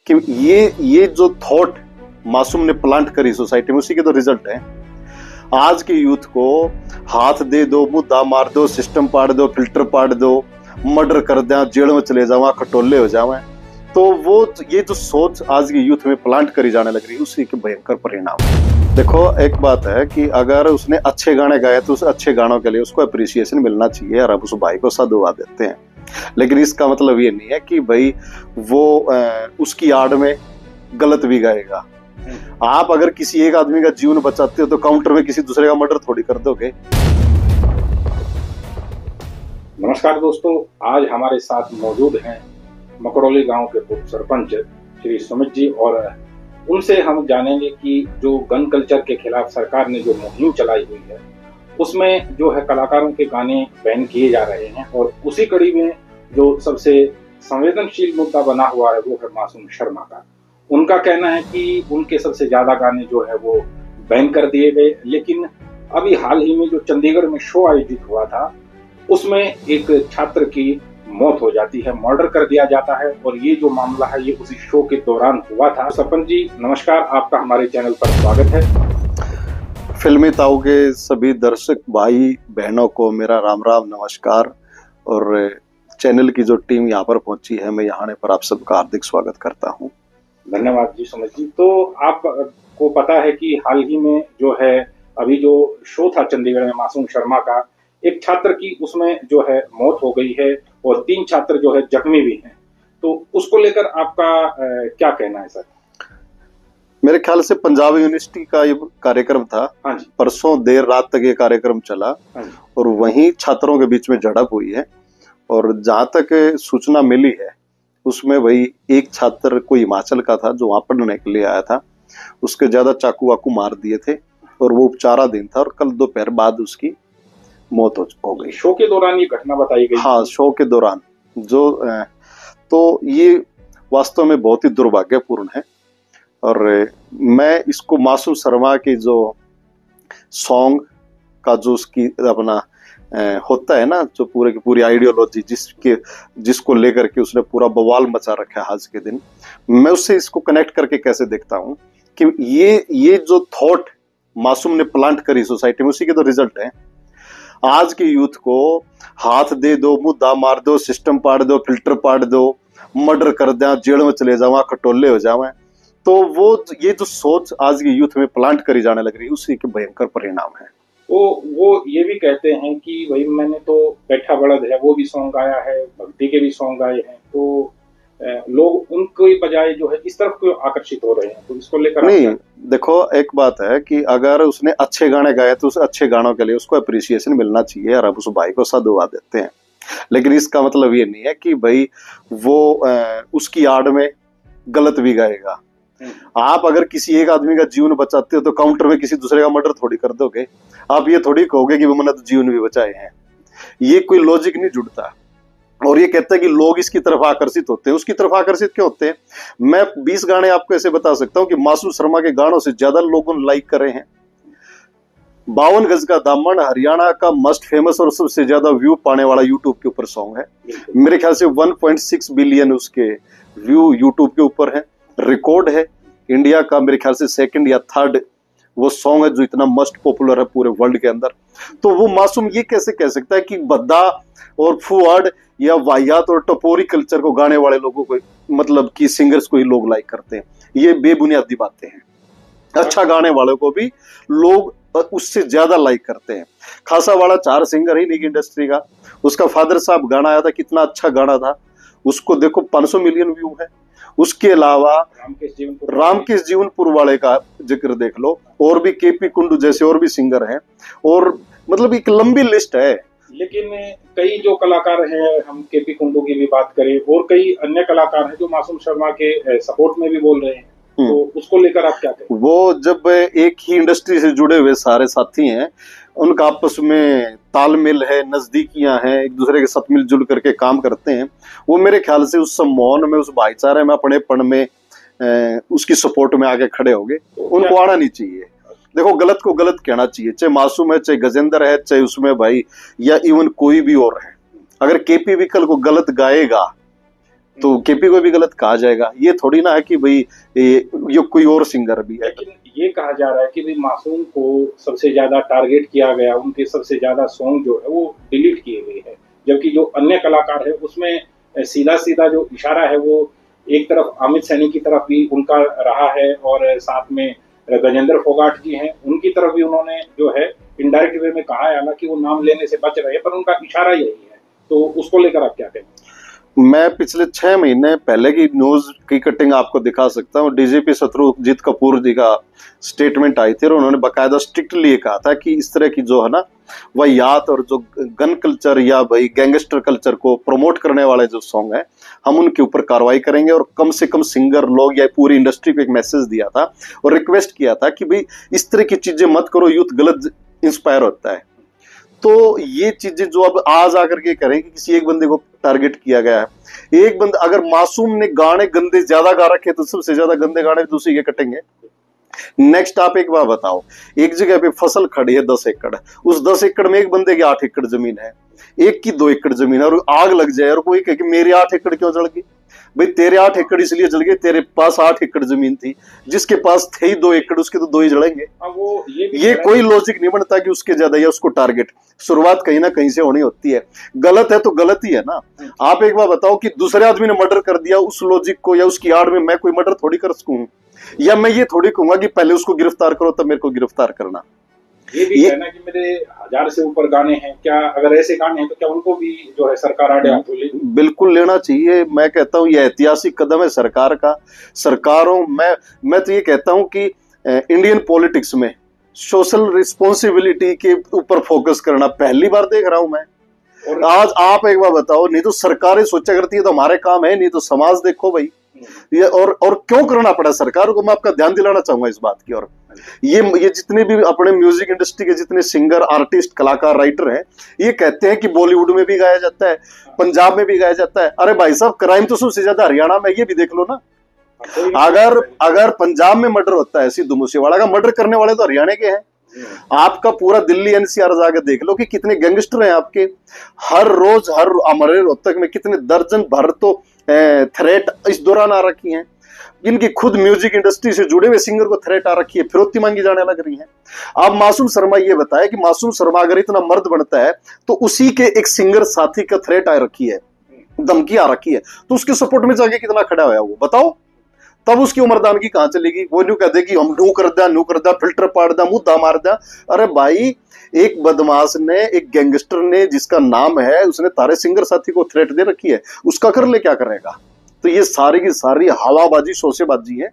कि ये जो थॉट मासूम ने प्लांट करी सोसाइटी में, उसी के तो रिजल्ट है। आज के यूथ को हाथ दे दो, मुद्दा मार दो, सिस्टम पाड़ दो, फिल्टर पाड़ दो, मर्डर कर दे, जेल में चले जावा, खटोले हो जावा, तो वो ये जो सोच आज के यूथ में प्लांट करी जाने लग रही है, उसी के भयंकर परिणाम। देखो, एक बात है कि अगर उसने अच्छे गाने गाए तो उस अच्छे गानों के लिए उसको अप्रिसिएशन मिलना चाहिए और अब उस भाई को साधुवाद देते हैं। लेकिन इसका मतलब ये नहीं है कि भाई वो उसकी आड़ में गलत भी गाएगा। आप अगर किसी एक आदमी का जीवन बचाते हो तो काउंटर में किसी दूसरे का मर्डर थोड़ी कर दोगे। नमस्कार दोस्तों, आज हमारे साथ मौजूद हैं मकड़ौली गांव के पूर्व सरपंच श्री सुमित जी, और उनसे हम जानेंगे कि जो गन कल्चर के खिलाफ सरकार ने जो मुहिम चलाई हुई है उसमें जो है कलाकारों के गाने बैन किए जा रहे हैं, और उसी कड़ी में जो सबसे संवेदनशील मुद्दा बना हुआ है वो है मासूम शर्मा का। उनका कहना है कि उनके सबसे ज्यादा गाने जो है वो बैन कर दिए गए, लेकिन अभी हाल ही में जो चंडीगढ़ में शो आयोजित हुआ था उसमें एक छात्र की मौत हो जाती है, मर्डर कर दिया जाता है, और ये जो मामला है ये उसी शो के दौरान हुआ था। सरपंच जी नमस्कार, आपका हमारे चैनल पर स्वागत है। फिल्मी ताऊ के सभी दर्शक भाई बहनों को मेरा राम राम नमस्कार, और चैनल की जो टीम यहाँ पर पहुंची है, मैं यहाँ पर आप सबका हार्दिक स्वागत करता हूँ। धन्यवाद जी सुमित जी। तो आपको पता है कि हाल ही में जो है अभी जो शो था चंडीगढ़ में मासूम शर्मा का, एक छात्र की उसमें जो है मौत हो गई है और 3 छात्र जो है जख्मी भी हैं, तो उसको लेकर आपका क्या कहना है सर? मेरे ख्याल से पंजाब यूनिवर्सिटी का ये कार्यक्रम था। हाँ जी। परसों देर रात तक ये कार्यक्रम चला। हाँ जी। और वहीं छात्रों के बीच में झड़प हुई है, और जहां तक सूचना मिली है उसमें वही एक छात्र कोई हिमाचल का था जो वहां पढ़ने के लिए आया था, उसके ज्यादा चाकू वाकू मार दिए थे और वो उपचाराधीन था, और कल दोपहर बाद उसकी मौत हो गई। शो के दौरान ये घटना बताई गई? हाँ, शो के दौरान जो तो ये वास्तव में बहुत ही दुर्भाग्यपूर्ण है। और मैं इसको मासूम शर्मा की जो सॉन्ग का जो उसकी अपना होता है ना, जो पूरे की पूरी आइडियोलॉजी जिसको लेकर के उसने पूरा बवाल मचा रखा है आज के दिन, मैं उससे इसको कनेक्ट करके कैसे देखता हूँ कि ये जो थॉट मासूम ने प्लांट करी सोसाइटी में, उसी के तो रिजल्ट है। आज के यूथ को हाथ दे दो, मुद्दा मार दो, सिस्टम पाड़ दो, फिल्टर पाड़ दो, मर्डर कर दे, जेल में चले जावा, खटोले हो जावा, तो वो ये जो सोच आज के यूथ में प्लांट करी जाने लग रही है, उसी के भयंकर परिणाम है। वो ये भी कहते हैं कि भाई मैंने तो बैठा बड़द है वो भी सॉन्ग गाया है, भक्ति के भी सॉन्ग गाए हैं, तो लोग उनके बजाय जो है इस तरफ क्यों आकर्षित हो रहे हैं, तो इसको लेकर नहीं, देखो, एक बात है कि अगर उसने अच्छे गाने गाए तो उस अच्छे गानों के लिए उसको अप्रिसिएशन मिलना चाहिए, और अब उस भाई को साधुवाद देते हैं। लेकिन इसका मतलब ये नहीं है कि भाई वो उसकी आड़ में गलत भी गाएगा। आप अगर किसी एक आदमी का जीवन बचाते हो तो काउंटर में किसी दूसरे का मर्डर थोड़ी कर दोगे। आप ये थोड़ी कहोगे कि मैंने तो जीवन भी बचाए हैं। ये कोई लॉजिक नहीं जुड़ता। और ये कहता है कि लोग इसकी तरफ आकर्षित होते हैं। उसकी तरफ आकर्षित क्यों होते हैं? मैं 20 गाने आपको ऐसे बता सकता हूं कि मासूम शर्मा के गानों से ज्यादा लोगों ने लाइक करे हैं। 52 गज का दामन हरियाणा का मस्ट फेमस और सबसे ज्यादा व्यू पाने वाला यूट्यूब के ऊपर सॉन्ग है। मेरे ख्याल से 1.6 बिलियन उसके व्यू यूट्यूब के ऊपर है। रिकॉर्ड है इंडिया का, मेरे ख्याल से 2nd या 3rd वो सॉन्ग है जो इतना मस्ट पॉपुलर है पूरे वर्ल्ड के अंदर। तो वो मासूम ये कैसे कह सकता है कि भद्दा और फुआड या वाहियात और टपोरी कल्चर को गाने वाले लोगों को, मतलब कि सिंगर्स को ही लोग लाइक करते हैं? ये बेबुनियादी बातें हैं। अच्छा गाने वालों को भी लोग उससे ज्यादा लाइक करते हैं। खासा वाला 4 सिंगर ही नहीं इंडस्ट्री का, उसका फादर साहब गाना आया था, कितना अच्छा गाना था, उसको देखो 500 मिलियन व्यू है। उसके अलावा रामकेश जीवनपुर वाले का जिक्र देख लो, और भी केपी कुंडू जैसे और भी सिंगर हैं, और मतलब एक लंबी लिस्ट है। लेकिन कई जो कलाकार हैं, हम केपी कुंडू की भी बात करें, और कई अन्य कलाकार हैं जो मासूम शर्मा के सपोर्ट में भी बोल रहे हैं, तो उसको लेकर आप क्या कहें? वो जब एक ही इंडस्ट्री से जुड़े हुए सारे साथी हैं, उनका आपस में तालमेल है, नजदीकियां हैं, एक दूसरे के साथ मिलजुल करके काम करते हैं, वो मेरे ख्याल से उस सम्मान में, उस भाईचारे में, अपनेपन में उसकी सपोर्ट में आके खड़े होंगे। उनको आना नहीं चाहिए। देखो, गलत को गलत कहना चाहिए, चाहे मासूम है, चाहे गजेंद्र है, चाहे उसमें भाई या इवन कोई भी और है। अगर केपी विकल को गलत गाएगा तो केपी को भी गलत कहा जाएगा। ये थोड़ी ना है कि भाई ये कोई और सिंगर भी है। लेकिन ये कहा जा रहा है कि भाई मासूम को सबसे ज्यादा टारगेट किया गया, उनके सबसे ज्यादा सॉन्ग जो है वो डिलीट किए गए हैं, जबकि जो अन्य कलाकार है उसमें सीधा सीधा जो इशारा है वो एक तरफ अमित सैनी की तरफ भी उनका रहा है, और साथ में गजेंद्र फोगाट जी हैं उनकी तरफ भी उन्होंने जो है इनडायरेक्ट वे में कहा है, हालांकि वो नाम लेने से बच रहे हैं, पर उनका इशारा यही है। तो उसको लेकर आप क्या कहेंगे? मैं पिछले 6 महीने पहले की न्यूज की कटिंग आपको दिखा सकता हूँ। डीजीपी शत्रुजीत कपूर जी का स्टेटमेंट आई थी और उन्होंने बाकायदा स्ट्रिक्टली ये कहा था कि इस तरह की जो है ना वाहियात और जो गन कल्चर या भाई गैंगस्टर कल्चर को प्रमोट करने वाले जो सॉन्ग है, हम उनके ऊपर कार्रवाई करेंगे। और कम से कम सिंगर लोग या पूरी इंडस्ट्री को एक मैसेज दिया था और रिक्वेस्ट किया था कि भाई इस तरह की चीजें मत करो, यूथ गलत इंस्पायर होता है। तो ये चीजें जो अब आज आकर के करें कि किसी एक बंदे को टारगेट किया गया है, एक बंदा अगर मासूम ने गाने गंदे ज्यादा गा रखे तो सबसे ज्यादा गंदे गाने भी दूसरी के कटेंगे। नेक्स्ट आप एक बार बताओ, एक जगह पे फसल खड़ी है 10 एकड़, उस 10 एकड़ में एक बंदे की 8 एकड़ जमीन है, एक की 2 एकड़ जमीन है, और आग लग जाए और कोई कहे कि मेरी 8 एकड़ क्यों जल गई? भाई तेरे 8 एकड़ इसलिए जल गए, तेरे पास 8 एकड़ जमीन थी, जिसके पास थे ही 2 एकड़ उसके तो 2 ही जलेंगे। वो ये कोई लॉजिक नहीं बनता कि उसके ज्यादा या उसको टारगेट। शुरुआत कहीं ना कहीं से होनी होती है। गलत है तो गलत ही है ना। आप एक बार बताओ कि दूसरे आदमी ने मर्डर कर दिया, उस लॉजिक को या उसकी आड़ में मैं कोई मर्डर थोड़ी कर सकूं, या मैं ये थोड़ी कहूंगा कि पहले उसको गिरफ्तार करो तब मेरे को गिरफ्तार करना। ये भी कहना कि मेरे 1000 से ऊपर गाने हैं, क्या अगर ऐसे गाने हैं तो क्या उनको भी जो है सरकार आड़े हाथों ले? बिल्कुल लेना चाहिए। मैं कहता हूं ये ऐतिहासिक कदम है सरकार का। सरकारों मैं तो ये कहता हूं कि इंडियन पॉलिटिक्स में सोशल रिस्पॉन्सिबिलिटी के ऊपर फोकस करना पहली बार देख रहा हूं मैं। और आज आप एक बार बताओ, नहीं तो सरकारें सोचा करती है तो हमारे काम है, नहीं तो समाज देखो भाई ये। और क्यों करना पड़ा सरकार को, मैं आपका ध्यान दिलाना चाहूंगा इस बात की। और ये जितने भी अपने म्यूजिक इंडस्ट्री के जितने सिंगर, आर्टिस्ट, कलाकार, राइटर हैं, ये कहते हैं कि बॉलीवुड में भी गाया जाता है, पंजाब में भी गाया जाता है। अरे भाई साहब, क्राइम तो सबसे ज्यादा हरियाणा में, ये भी देख लो ना। अगर पंजाब में मर्डर होता है, सिद्धू मूसेवाला का मर्डर करने वाले तो हरियाणा के हैं। आपका पूरा दिल्ली एनसीआर जाकर देख लो कि कितने गैंगस्टर हैं आपके। हर रोज हमारे रोहतक में कितने दर्जन भर तो थ्रेट इस दौरान आ रखी हैं। इनकी खुद म्यूजिक इंडस्ट्री से जुड़े हुए सिंगर को थ्रेट आ रखी है, फिरौती मांगी जाने लग रही है। अब मासूम शर्मा ये बताया कि मासूम शर्मा अगर इतना मर्द बनता है तो उसी के एक सिंगर साथी का थ्रेट आ रखी है, धमकी आ रखी है, तो उसके सपोर्ट में जाके कितना खड़ा हुआ वो बताओ। तब उसकी उम्रदानगी कहां चलेगी? वो न्यू कह दे कि हम नू कर दा, फिल्टर पाड़ दा, मुद्दा मार दा। अरे भाई, एक बदमाश ने, एक गैंगस्टर ने जिसका नाम है, उसने तारे सिंगर साथी को थ्रेट दे रखी है, उसका कर ले क्या करेगा? तो ये सारी की सारी हवाबाजी, शोशेबाजी है।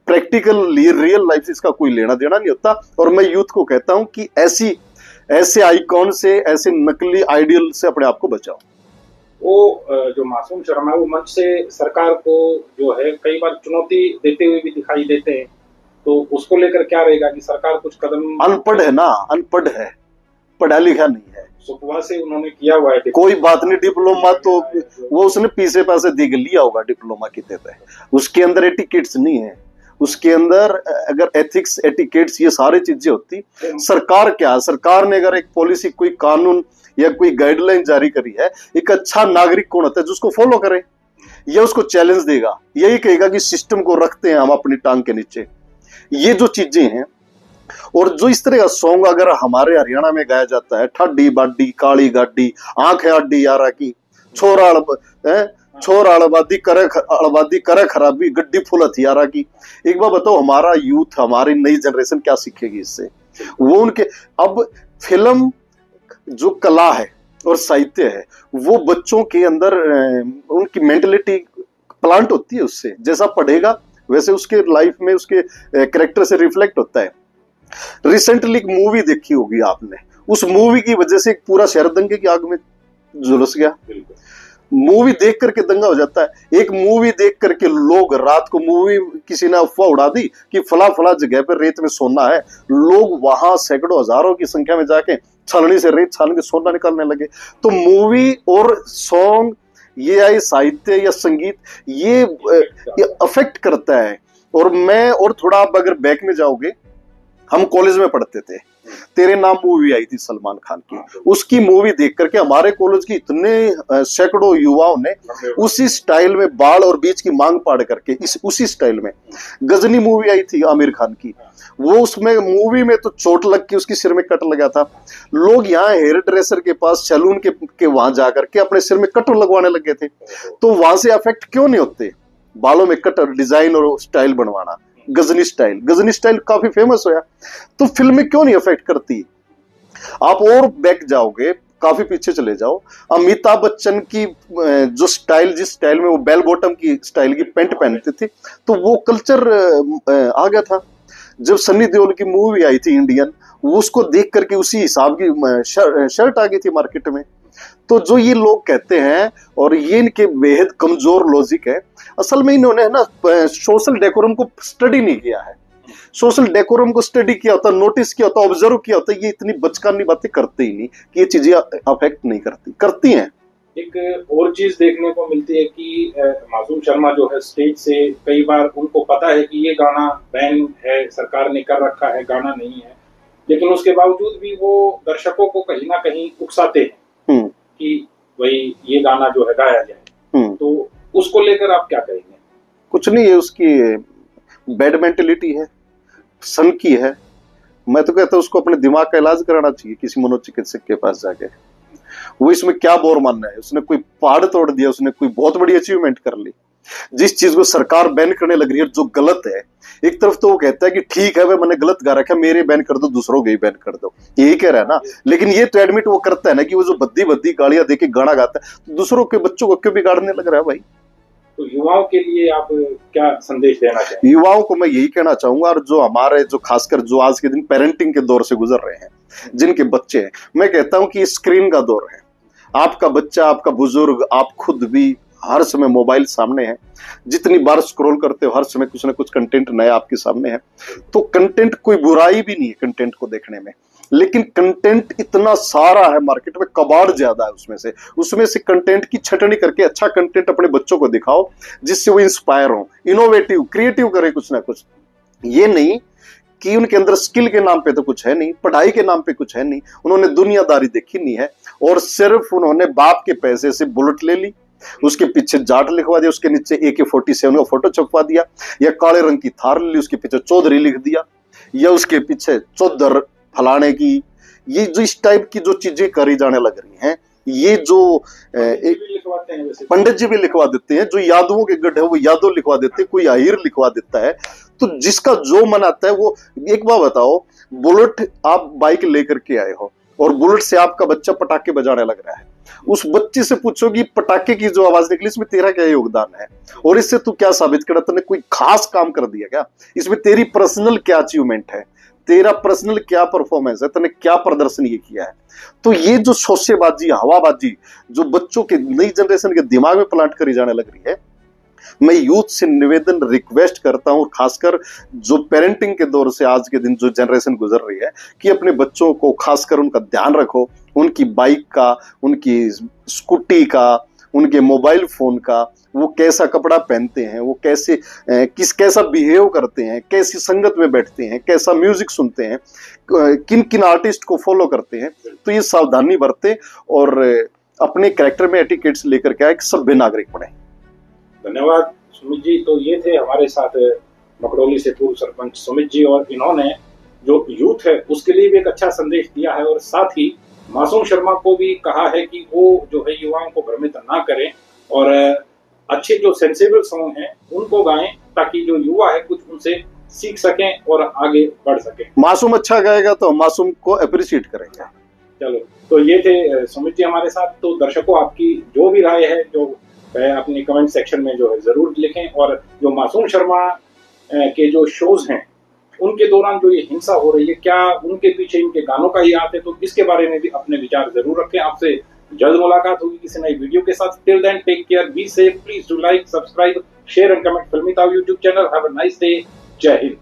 प्रैक्टिकल रियल लाइफ से इसका कोई लेना देना नहीं होता। और मैं यूथ को कहता हूं कि ऐसे आइकॉन से, ऐसे नकली आइडियल से अपने आप को बचाओ। वो जो मासूम शर्मा है वो मंच से सरकार को जो है कई बार चुनौती देते हुए भी दिखाई देते हैं, तो उसको लेकर क्या रहेगा कि सरकार कुछ कदम? अनपढ़ है ना, अनपढ़ है, पढ़ा लिखा नहीं है। सुबह से उन्होंने किया हुआ है, कोई बात नहीं, डिप्लोमा तो वो उसने पीछे पैसे दे लिया होगा डिप्लोमा की देते, उसके अंदर एटिकेट्स नहीं है, उसके अंदर अगर एथिक्स, एटिकेट्स, ये सारी चीजें होती। सरकार क्या, सरकार ने अगर एक पॉलिसी, कोई कानून या कोई गाइडलाइन जारी करी है, एक अच्छा नागरिक कौन होता है जो उसको फॉलो करे या उसको चैलेंज देगा, यही कहेगा कि सिस्टम को रखते हैं हम अपनी टांग के नीचे। ये जो चीजें हैं, और जो इस तरह का सॉन्ग अगर हमारे हरियाणा में गाया जाता है, ठड्डी बाडी काली गाडी आंखें आडी यारा की, छोरा अड़बादी करे खराबी गड्डी फुल हथियारा की। एक बार बताओ, हमारा यूथ, हमारी नई जनरेशन क्या सीखेगी इससे? वो उनके, अब फिल्म जो कला है और साहित्य है, वो बच्चों के अंदर उनकी मेंटलिटी प्लांट होती है, उससे जैसा पढ़ेगा वैसे उसके लाइफ में, उसके कैरेक्टर से रिफ्लेक्ट होता है। रिसेंटली एक मूवी देखी होगी आपने, उस मूवी की वजह से एक पूरा शहर दंगे की आग में झुलस गया। मूवी देख करके दंगा हो जाता है। एक मूवी देख करके लोग, रात को मूवी किसी ने अफवाह उड़ा दी कि फला फला जगह पर रेत में सोना है, लोग वहां सैकड़ों हजारों की संख्या में जाके छलनी से रेत छान के सोना निकालने लगे। तो मूवी और सॉन्ग, ये आई साहित्य या संगीत, ये अफेक्ट करता है। और मैं, और थोड़ा आप अगर बैक में जाओगे हम कॉलेज में पढ़ते थे, तेरे नाम मूवी आई थी सलमान खान की, उसकी मूवी देख करके हमारे कॉलेज की इतने सैकड़ों युवाओं ने उसी स्टाइल में बाल और बीच की मांग पाड़ करके उसी स्टाइल में गजनी मूवी आई थी आमिर खान की, वो उसमें मूवी में तो चोट लग के उसकी सिर में कट लगा था। लोग यहाँ हेयर ड्रेसर के पास सैलून के वहां जाकर के अपने सिर में कट लगवाने लगे थे। तो वहां से अफेक्ट क्यों नहीं होते बालों में कट डिजाइन और स्टाइल बनवाना? गजनी स्टाइल काफी फेमस होया, तो फिल्में क्यों नहीं अफेक्ट करती? आप और बैक जाओगे, काफी पीछे चले जाओ, अमिताभ बच्चन की जो स्टाइल, जिस स्टाइल में वो बेल बॉटम की स्टाइल की पैंट पहनते थे, तो वो कल्चर आ गया था। जब सन्नी देओल की मूवी आई थी इंडियन, वो उसको देख करके उसी हिसाब की शर्ट आ गई थी मार्केट में। तो जो ये लोग कहते हैं, और ये इनके बेहद कमजोर लॉजिक है, असल में इन्होंने है ना सोशल डेकोरम को स्टडी नहीं किया है। सोशल डेकोरम को स्टडी किया होता, नोटिस किया होता, ऑब्जर्व किया होता, ये इतनी बचकानी बातें करते ही नहीं कि ये चीजें अफेक्ट नहीं करती हैं। एक और चीज देखने को मिलती है कि मासूम शर्मा जो है स्टेज से कई बार उनको पता है कि ये गाना बैन है, सरकार ने कर रखा है, गाना नहीं है, लेकिन उसके बावजूद भी वो दर्शकों को कहीं ना कहीं उकसाते हैं कि भाई ये गाना जो है गाया जाए। तो उसको लेकर आप क्या कहेंगे? कुछ नहीं है, उसकी बैड मेंटेलिटी है, सन की है। मैं तो कहता हूँ उसको अपने दिमाग का इलाज कराना चाहिए किसी मनोचिकित्सक के पास जाके। वो इसमें क्या बोर मानना है? उसने कोई पहाड़ तोड़ दिया, उसने कोई बहुत बड़ी अचीवमेंट कर ली। जिस चीज को सरकार बैन करने लग रही है जो गलत है, एक तरफ तो वो कहता है कि ठीक है भाई मैंने गलत गा रखा है, मेरे बैन कर दो, दूसरों के बैन कर दो, यही कह रहा है ना। लेकिन ये तो एडमिट वो करता है ना कि वो जो बद्दी गालियां देके गाना गाता है, तो दूसरों के बच्चों को क्यों बिगाड़ने लग रहा है भाई? तो युवाओं के लिए आप क्या संदेश देना चाहिए? युवाओं को मैं यही कहना चाहूंगा, और जो हमारे जो खासकर जो आज के दिन पेरेंटिंग के दौर से गुजर रहे हैं, जिनके बच्चे हैं, मैं कहता हूं कि स्क्रीन का दौर है। आपका बच्चा, आपका बुजुर्ग, आप खुद भी हर समय मोबाइल सामने है। जितनी बार स्क्रॉल करते हो हर समय कुछ ना कुछ कंटेंट नया आपके सामने है। तो कंटेंट, कोई बुराई भी नहीं है कंटेंट को देखने में, लेकिन कंटेंट इतना सारा है मार्केट में, कबाड़ ज्यादा है उसमें से कंटेंट की छटनी करके अच्छा कंटेंट अपने बच्चों को दिखाओ, जिससे वो इंस्पायर हो, इनोवेटिव, क्रिएटिव करे कुछ ना कुछ। ये नहीं कि उनके अंदर स्किल के नाम पे तो कुछ है नहीं, पढ़ाई के नाम पे कुछ है नहीं, उन्होंने दुनियादारी देखी नहीं है, और सिर्फ उन्होंने बाप के पैसे से बुलेट ले ली, उसके पीछे जाट लिखवा दिया, उसके नीचे AK-47 का फोटो छपवा दिया, या काले रंग की थार ली, उसके पीछे चौधरी लिख दिया, या उसके पीछे चौधर फलाने की। ये जो इस टाइप की जो चीजें करी जाने लग रही हैं, ये जो पंडित जी भी लिखवा देते हैं, जो यादवों के गढ़ है वो यादव लिखवा देते हैं, कोई आहिर लिखवा देता है। तो जिसका जो मन आता है वो। एक बात बताओ, बुलेट आप बाइक लेकर के आए हो और बुलेट से आपका बच्चा पटाखे बजाने लग रहा है, उस बच्चे से पूछोगी पटाखे की जो आवाज निकली इसमें तेरा क्या योगदान है, और इससे तू क्या साबित करा, तूने कोई खास काम कर दिया क्या, इसमें तेरी पर्सनल क्या अचीवमेंट है, तेरा पर्सनल क्या परफॉर्मेंस है, तूने क्या प्रदर्शन ये किया है। तो ये जो शोशेबाजी, हवाबाजी जो बच्चों के, नई जनरेशन के दिमाग में प्लांट करी जाने लग रही है, मैं यूथ से निवेदन रिक्वेस्ट करता हूं, खासकर जो पेरेंटिंग के दौर से आज के दिन जो जनरेशन गुजर रही है, कि अपने बच्चों को खासकर उनका ध्यान रखो, उनकी बाइक का, उनकी स्कूटी का, उनके मोबाइल फोन का, वो कैसा कपड़ा पहनते हैं, वो कैसा बिहेव करते हैं, कैसी संगत में बैठते हैं, कैसा म्यूजिक सुनते हैं, किन किन आर्टिस्ट को फॉलो करते हैं, तो ये सावधानी बरते और अपने कैरेक्टर में एटिकेट्स लेकर के एक सभ्य नागरिक बने। धन्यवाद सुमित जी। तो ये थे हमारे साथ मकड़ौली से पूर्व सरपंच सुमित जी, और इन्होंने जो यूथ है उसके लिए भी एक अच्छा संदेश दिया है, और साथ ही मासूम शर्मा को भी कहा है कि वो जो है युवाओं को भ्रमित ना करें, और अच्छे जो सेंसिबल सॉन्ग हैं उनको गाएं, ताकि जो युवा है कुछ उनसे सीख सकें और आगे बढ़ सकें। मासूम अच्छा गाएगा तो मासूम को अप्रिशिएट करेंगे। चलो, तो ये थे सुमित जी हमारे साथ। तो दर्शकों, आपकी जो भी राय है जो अपनी कमेंट सेक्शन में जो है जरूर लिखें, और जो मासूम शर्मा के जो शोज हैं उनके दौरान जो ये हिंसा हो रही है, क्या उनके पीछे इनके गानों का ही हाथ है, तो इसके बारे में भी अपने विचार जरूर रखें। आपसे जल्द मुलाकात होगी किसी नई वीडियो के साथ। Till then, take care, be safe, please do like, subscribe, share and comment Filmi Tau YouTube channel. Have a nice day. जय हिंद।